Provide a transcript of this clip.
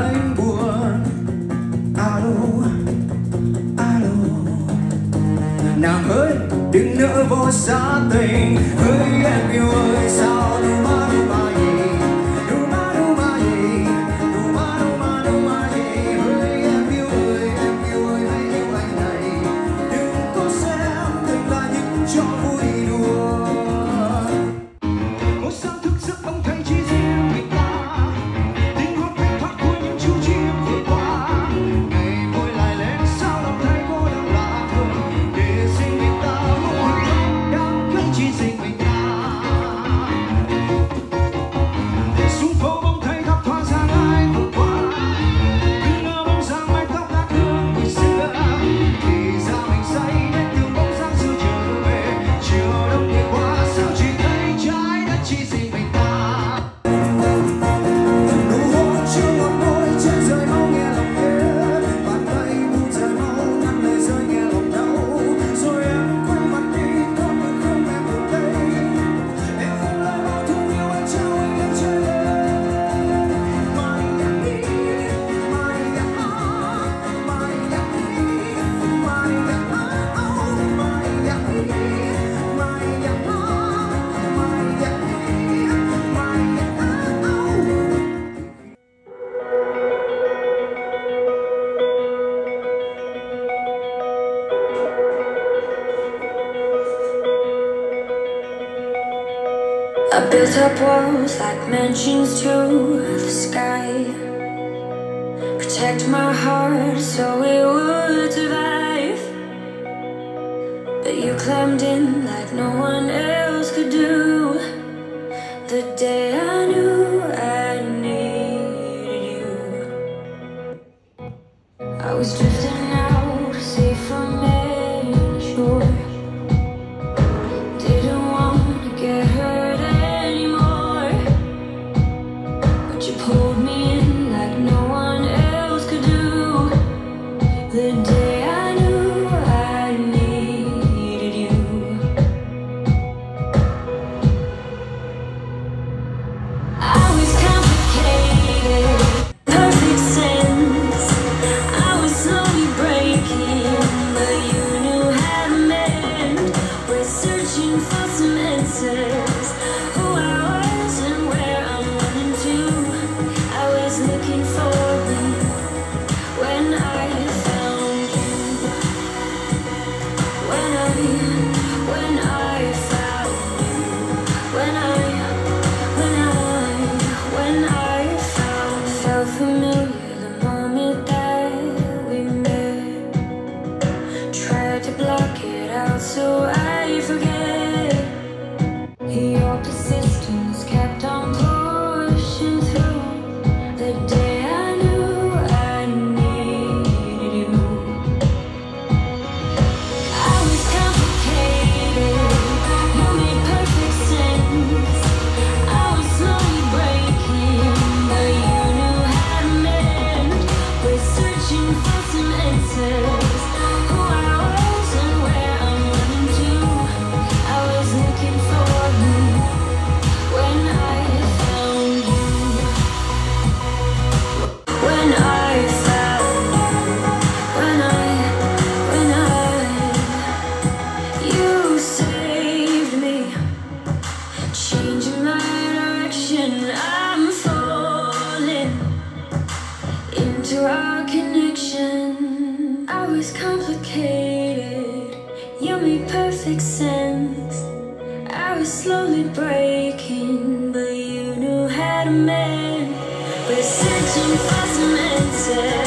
anh buồn. Alo, alo, nàng ơi đừng nỡ vội xa tình. Hỡi em yêu ơi sao đu ma gì, đu ma gì, đu ma gì. Hỡi em yêu ơi hãy yêu anh này, đừng có xem tình là những trò vui đùa. Một sáng thức giấc âm thanh chỉ riêng mình ta, tiếng hót thanh thoát của những chú chim vừa qua. Ngày vui lại lên sao lòng thấy cô đang lạ thường, để riêng mình ta một hình ảnh đang cất chỉ riêng mình ta. Xuống phố bóng thấy khắp thoáng dáng ai vừa qua, cứ ngỡ bóng dáng mái tóc đã thương hồi xưa. Thì ra mình say nên từ bóng dáng xưa trở về, chiều đông đi qua sao chỉ thấy trái đất chỉ riêng mình ta. Nụ hôn chưa một môi trên rơi máu nghe lòng nhớ, bàn tay buông rơi máu ngăn lời rơi nghe lòng đau. Rồi em quay mặt đi có được không em ở đây, em không lời bao thương yêu anh trao anh đến trời đêm. Mai nhạc đi, mai nhạc mai nhạc đi, mai nhạc mai nhạc đi, mai nhạc mai nhạc đi, mai I built up walls like mansions to the sky, protect my heart so it would survive. But you climbed in like no one else could do. The day I knew I needed you, I was drifting out, safe from any shore. Didn't want to get hurt anymore, but you pulled me in like no one else could do. The day I knew I needed you. I was complicated, perfect sense. I was slowly breaking, but you knew how to mend. We're searching for some answers, who I was and where I'm running to. I was looking for me when I found you. When I found you. When I found, felt familiar the moment that we met. Tried to block it out so I forget. Your persistence kept on pushing through. The day I knew I needed you. I was complicated, you made perfect sense. I was slowly breaking, but you knew how to mend. We're searching for some answers, who I was and where I'm running to. I was looking for me when I found you. When I found you. You saved me, changing my direction. I'm falling into our connection. I was complicated, you made perfect sense. I was slowly breaking, but you knew how to mend. We're searching for some answers.